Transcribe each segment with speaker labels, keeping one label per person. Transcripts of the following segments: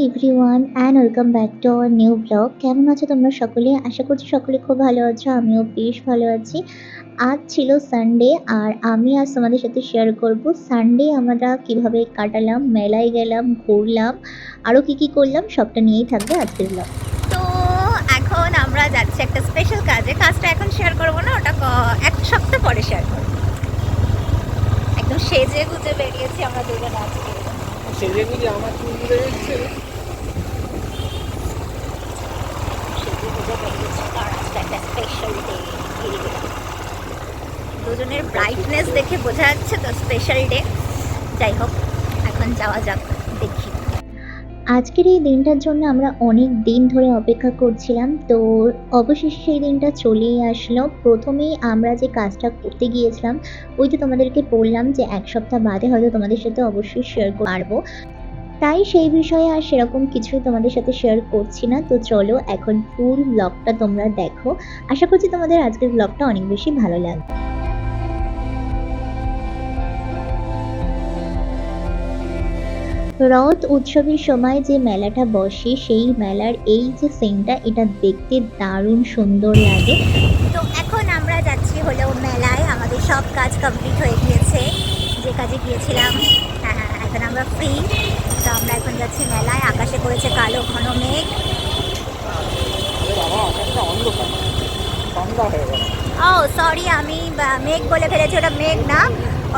Speaker 1: Everyone and welcome back to our new blog. কেমন আছো তোমরা সকলে? আশা করছি সকলে খুব ভালো আছো, আমিও বেশ ভালো আছি। আজ ছিল সানডে আর আমি আজ তোমাদের সাথে শেয়ার করব সানডে আমরা কিভাবে কাটালাম, মেলায় গেলাম, ঘুরলাম, আরও কি করলাম সবটা নিয়েই থাকবে আজকের ব্লগ।
Speaker 2: তো এখন আমরা যাচ্ছি একটা স্পেশাল কাজে। কাজটা এখন শেয়ার করবো না, ওটা এক সপ্তাহ পরে শেয়ার করবো। একদম সেজে গুজে বেরিয়েছি আমরা দুজন আজকে।
Speaker 3: সেজে গুজে আমার চুলগুলো এসছে।
Speaker 2: সেজে গুজে বেরিয়েছি কারণ আজকে একটা স্পেশাল ডে। দুজনের ব্রাইটনেস দেখে বোঝা যাচ্ছে তো স্পেশাল ডে। যাই হোক, এখন যাওয়া যাক, দেখি।
Speaker 1: আজকের এই দিনটার জন্য আমরা অনেক দিন ধরে অপেক্ষা করছিলাম, তো অবশেষে সেই দিনটা চলেই আসলো। প্রথমেই আমরা যে কাজটা করতে গিয়েছিলাম ওইটা তোমাদেরকে বললাম যে এক সপ্তাহ বাদে হয়তো তোমাদের সাথে অবশ্যই শেয়ার পারবো, তাই সেই বিষয়ে আর সেরকম কিছুই তোমাদের সাথে শেয়ার করছি না। তো চলো এখন ফুল ব্লগটা তোমরা দেখো, আশা করছি তোমাদের আজকের ব্লগটা অনেক বেশি ভালো লাগবে। রথ উৎসবের সময় যে মেলাটা বসে সেই মেলার এই যে সিনটা, এটা দেখতে দারুণ সুন্দর লাগে।
Speaker 2: তো এখন আমরা যাচ্ছি হলো মেলায়। আমাদের সব কাজ কমপ্লিট হয়ে গিয়েছে, যে কাজে গিয়েছিলাম। হ্যাঁ হ্যাঁ, এখন আমরা ফ্রি। তো আমরা এখন যাচ্ছি মেলায়। আকাশে করেছে কালো ঘন মেঘ।
Speaker 3: বাবা আকাশটা অন্ধকার, সন্ধ্যা হয়ে গেল।
Speaker 2: ও সরি, আমি মেঘ বলে ফেলেছি, ওটা মেঘ না,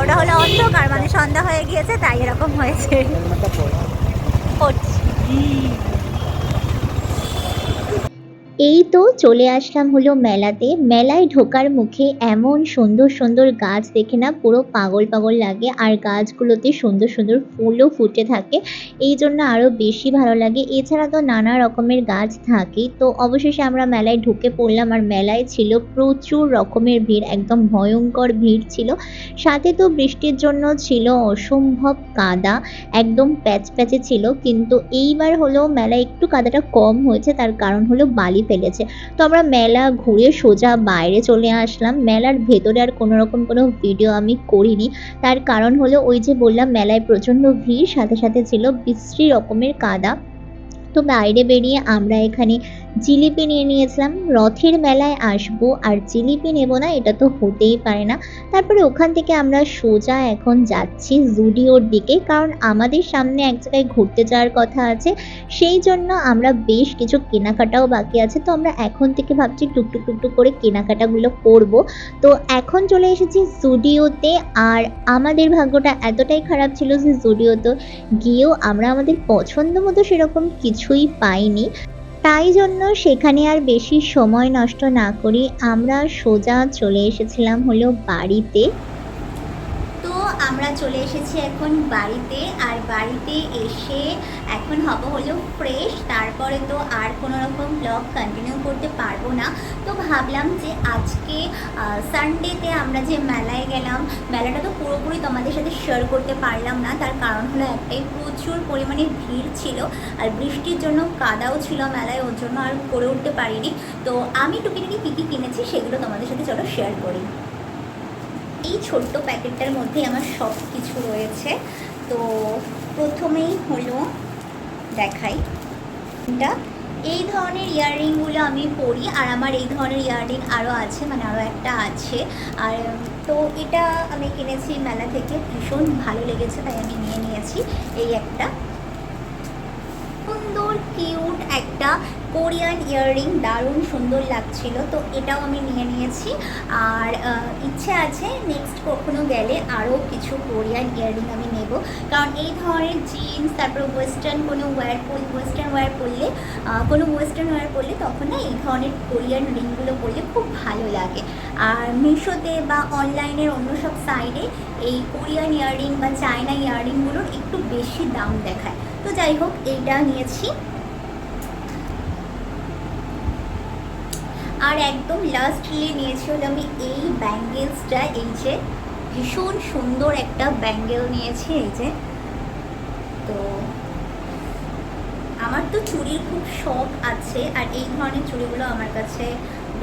Speaker 2: ওটা হলো অন্ধকার, মানে সন্ধ্যা হয়ে গিয়েছে তাই এরকম হয়েছে।
Speaker 3: হেলমেটটা পরে।
Speaker 1: এই তো চলে আসলাম হলো মেলাতে। মেলায় ঢোকার মুখে এমন সুন্দর সুন্দর গাছ দেখে না পুরো পাগল পাগল লাগে, আর গাছগুলোতে সুন্দর সুন্দর ফুলও ফুটে থাকে, এই জন্য আরও বেশি ভালো লাগে। এছাড়া তো নানা রকমের গাছ থাকে। তো অবশেষে আমরা মেলায় ঢুকে পড়লাম, আর মেলায় ছিল প্রচুর রকমের ভিড়, একদম ভয়ঙ্কর ভিড় ছিল। সাথে তো বৃষ্টির জন্য ছিল অসম্ভব কাদা, একদম প্যাচ প্যাচে ছিল। কিন্তু এইবার হলো মেলায় একটু কাদাটা কম হয়েছে, তার কারণ হলো বালি ফেলেছে। তো আমরা মেলা ঘুরে সোজা বাইরে চলে আসলাম। মেলার ভেতরে আর কোনো রকম কোনো ভিডিও আমি করিনি, তার কারণ হলো ওই যে বললাম মেলায় প্রচণ্ড ভিড়, সাথে সাথে ছিল বিশ্রী রকমের কাদা। তো বাইরে বেরিয়ে আমরা এখানে জিলিপি নিয়ে নিয়েছিলাম। রথের মেলায় আসবো আর জিলিপি নেব না, এটা তো হতেই পারে না। তারপরে ওখান থেকে আমরা সোজা এখন যাচ্ছি জুডিওর দিকে, কারণ আমাদের সামনে এক জায়গায় ঘুরতে যাওয়ার কথা আছে, সেই জন্য আমরা বেশ কিছু কেনাকাটাও বাকি আছে। তো আমরা এখন থেকে ভাবছি টুকটুক টুকটুক করে কেনাকাটাগুলো করব। তো এখন চলে এসেছি জুডিওতে, আর আমাদের ভাগ্যটা এতটাই খারাপ ছিল যে জুডিওতে গিয়েও আমরা আমাদের পছন্দ মতো সেরকম কিছুই পাইনি। তাই জন্য সেখানে আর বেশি সময় নষ্ট না করি আমরা সোজা চলে এসেছিলাম হলো বাড়িতে।
Speaker 2: তো আমরা চলে এসেছি এখন বাড়িতে, আর বাড়িতে এসে এখন হব হলো ফ্রেশ। তারপরে তো আর কোনো রকম ব্লগ কন্টিনিউ করতে পারবো না। তো ভাবলাম যে আজকে সানডেতে আমরা যে মেলায় গেলাম, মেলাটা তো পুরোপুরি তোমাদের সাথে শেয়ার করতে পারলাম না, তার কারণ হলো একটাই, প্রচুর পরিমাণে ভিড় ছিল আর বৃষ্টির জন্য কাদাও ছিল মেলায়, ওর জন্য আর করে উঠতে পারিনি। তো আমি টুকিটাকি কী কী কিনেছি সেগুলো তোমাদের সাথে চলো শেয়ার করি। এই ছোট্ট প্যাকেটটার মধ্যে আমার সব কিছু রয়েছে। তো প্রথমেই হলো দেখাই, এটা এই ধরনের ইয়াররিংগুলো আমি পরি, আর আমার এই ধরনের ইয়াররিং আরও আছে, মানে আরও একটা আছে। আর তো এটা আমি কিনেছি মেলা থেকে, ভীষণ ভালো লেগেছে তাই আমি নিয়ে নিয়েছি। এই একটা সুন্দর কিউট একটা কোরিয়ান ইয়াররিং, দারুণ সুন্দর লাগছিল, তো এটাও আমি নিয়ে নিয়েছি। আর ইচ্ছে আছে নেক্সট কখনো গেলে আরও কিছু কোরিয়ান ইয়াররিং আমি নেব, কারণ এই ধরনের জিন্স, তারপর ওয়েস্টার্ন কোনো ওয়েস্টার্ন ওয়্যার পরলে তখন না এই ধরনের কোরিয়ান রিংগুলো পরলে খুব ভালো লাগে। আর মিশোতে বা অনলাইনের অন্য সব সাইডে এই কোরিয়ান ইয়াররিং বা চায়না ইয়াররিংগুলোর একটু বেশি দাম দেখায়। তো যাই হোক, এইটা নিয়েছি। আর একদম লাস্টলি নিয়েছি হলো আমি এই ব্যাঙ্গেলসটা, এই যে ভীষণ সুন্দর একটা ব্যাঙ্গেল নিয়েছি, এই যে। তো আমার তো চুড়ির খুব শখ আছে, আর এই ধরনের চুড়িগুলো আমার কাছে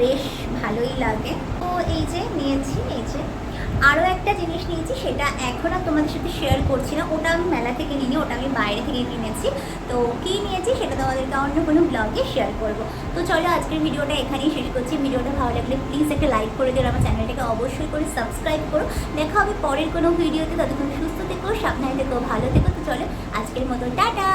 Speaker 2: বেশ ভালোই লাগে। তো এই যে নিয়েছি, এই যে। আরও একটা জিনিস নিয়েছি, সেটা এখন আর তোমাদের সাথে শেয়ার করছি না, ওটা আমি মেলা থেকে নিইনি, ওটা আমি বাইরে থেকে কিনেছি। তো কী নিয়েছি সেটা তোমাদেরকে অন্য কোনো ব্লগে শেয়ার করব। তো চলো আজকের ভিডিওটা এখানেই শেষ করছি। ভিডিওটা ভালো লাগলে প্লিজ একটা লাইক করে দিও, আমার চ্যানেলটাকে অবশ্যই করে সাবস্ক্রাইব করো। দেখা হবে পরের কোনো ভিডিওতে, ততক্ষণ সুস্থ থেকো, সাবধানে থেকো, ভালো থেকো। তো চলো আজকের মতো টাটা।